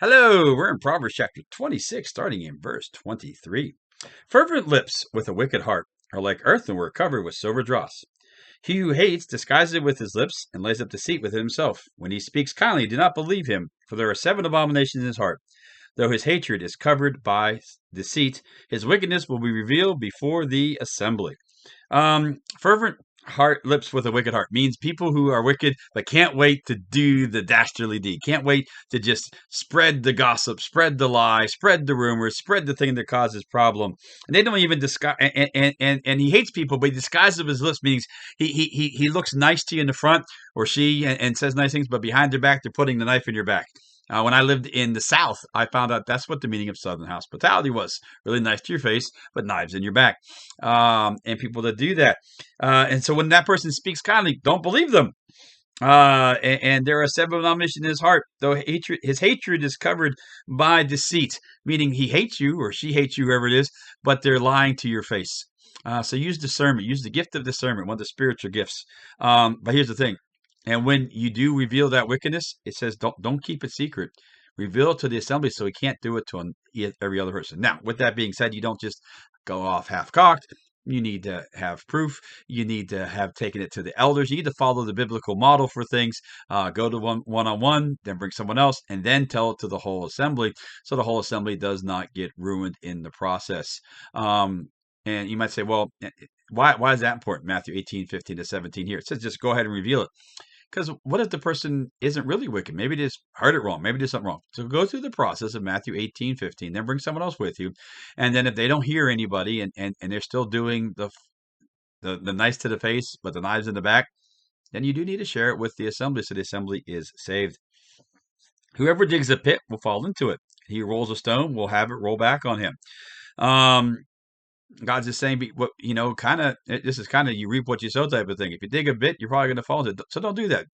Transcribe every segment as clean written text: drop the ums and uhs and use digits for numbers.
Hello, we're in Proverbs chapter 26, starting in verse 23. Fervent lips with a wicked heart are like earthenware covered with silver dross. He who hates disguises it with his lips and lays up deceit within himself. When he speaks kindly, do not believe him, for there are seven abominations in his heart. Though his hatred is covered by deceit, his wickedness will be revealed before the assembly. Fervent heart lips with a wicked heart means people who are wicked but can't wait to do the dastardly deed, can't wait to just spread the gossip, spread the lie, spread the rumors, spread the thing that causes problem. And they don't even disguise, and he hates people, but he disguises with his lips, means he looks nice to you in the front, or she, and says nice things, but behind your back they're putting the knife in your back. When I lived in the South, I found out that's what the meaning of Southern hospitality was. Really nice to your face, but knives in your back. And people that do that. And so when that person speaks kindly, don't believe them. And there are seven abominations in his heart, though his hatred is covered by deceit, meaning he hates you or she hates you, whoever it is, but they're lying to your face. So use discernment, use the gift of discernment, one of the spiritual gifts. But here's the thing. And when you do reveal that wickedness, it says don't keep it secret. Reveal it to the assembly so he can't do it to every other person. Now, with that being said, you don't just go off half-cocked. You need to have proof. You need to have taken it to the elders. You need to follow the biblical model for things. Go to one-on-one, then bring someone else, and then tell it to the whole assembly, so the whole assembly does not get ruined in the process. And you might say, well, why is that important? Matthew 18:15-17 here. It says just go ahead and reveal it. Because what if the person isn't really wicked? Maybe they just heard it wrong. Maybe there's something wrong. So go through the process of Matthew 18:15, then bring someone else with you. And then if they don't hear anybody and they're still doing the nice to the face, but the knives in the back, then you do need to share it with the assembly so the assembly is saved. Whoever digs a pit will fall into it. He rolls a stone, will have it roll back on him. Um, God's just saying, this is kind of you reap what you sow type of thing. If you dig a bit, you're probably going to fall into it. So don't do that.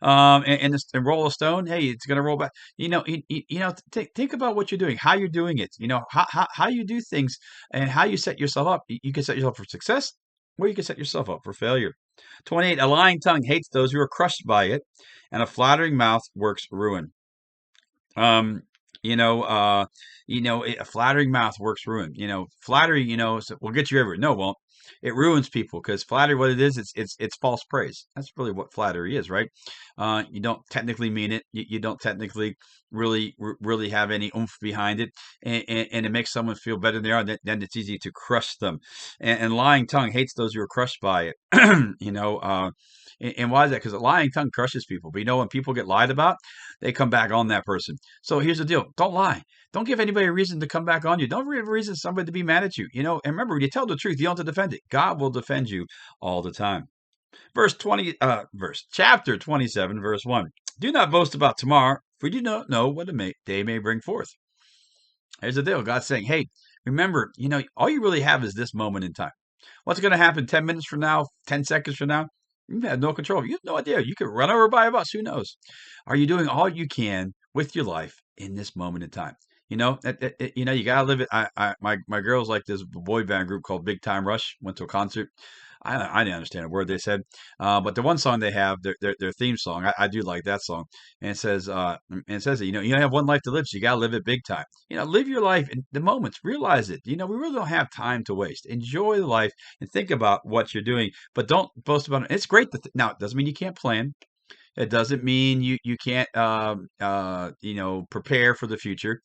And roll a stone, hey, it's going to roll back. Think about what you're doing, how you're doing it. How you do things and how you set yourself up. You can set yourself for success, or you can set yourself up for failure. 28. A lying tongue hates those who are crushed by it, and a flattering mouth works ruin. Um, a flattering mouth works ruin. Flattery, will get you everywhere. No, it won't. It ruins people because flattery, what it is, it's false praise. That's really what flattery is, right? You don't technically mean it. You don't technically really have any oomph behind it, and it makes someone feel better than they are. Then it's easy to crush them. And lying tongue hates those who are crushed by it. And why is that? Because a lying tongue crushes people. But when people get lied about, they come back on that person. So here's the deal. Don't lie. Don't give anybody a reason to come back on you. Don't give a reason somebody to be mad at you. And remember, when you tell the truth, you don't have to defend it. God will defend you all the time. Chapter 27, verse 1. Do not boast about tomorrow, for you do not know what a day may bring forth. Here's the deal. God's saying, hey, remember, all you really have is this moment in time. What's going to happen 10 minutes from now, 10 seconds from now? You have no control. You have no idea. You could run over by a bus. Who knows? Are you doing all you can with your life in this moment in time? You gotta live it. My girls like this boy band group called Big Time Rush. Went to a concert. I didn't understand a word they said, but the one song they have, their theme song, I do like that song. And it says that you have one life to live, so you gotta live it big time. Live your life in the moments. Realize it. We really don't have time to waste. Enjoy the life and think about what you're doing, but don't boast about it. It's great now. It doesn't mean you can't plan. It doesn't mean you can't prepare for the future,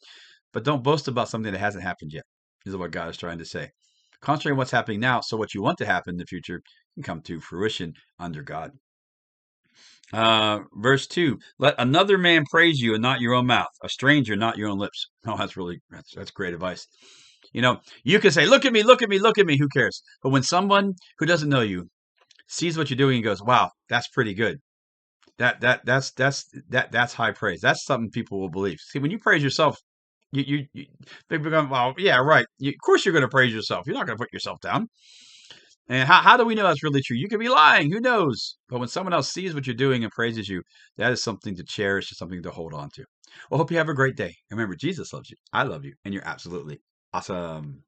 but don't boast about something that hasn't happened yet. This is what God is trying to say. Concentrate on what's happening now, so what you want to happen in the future can come to fruition under God. Verse 2, let another man praise you and not your own mouth, a stranger, not your own lips. Oh, that's great advice. You can say, look at me, look at me, look at me. Who cares? But when someone who doesn't know you sees what you're doing and goes, wow, that's pretty good. That's high praise. That's something people will believe. See, when you praise yourself, they become, well, yeah, right. Of course you're going to praise yourself. You're not going to put yourself down. And how do we know that's really true? You could be lying. Who knows? But when someone else sees what you're doing and praises you, that is something to cherish, something to hold on to. Well, hope you have a great day. Remember, Jesus loves you. I love you. And you're absolutely awesome.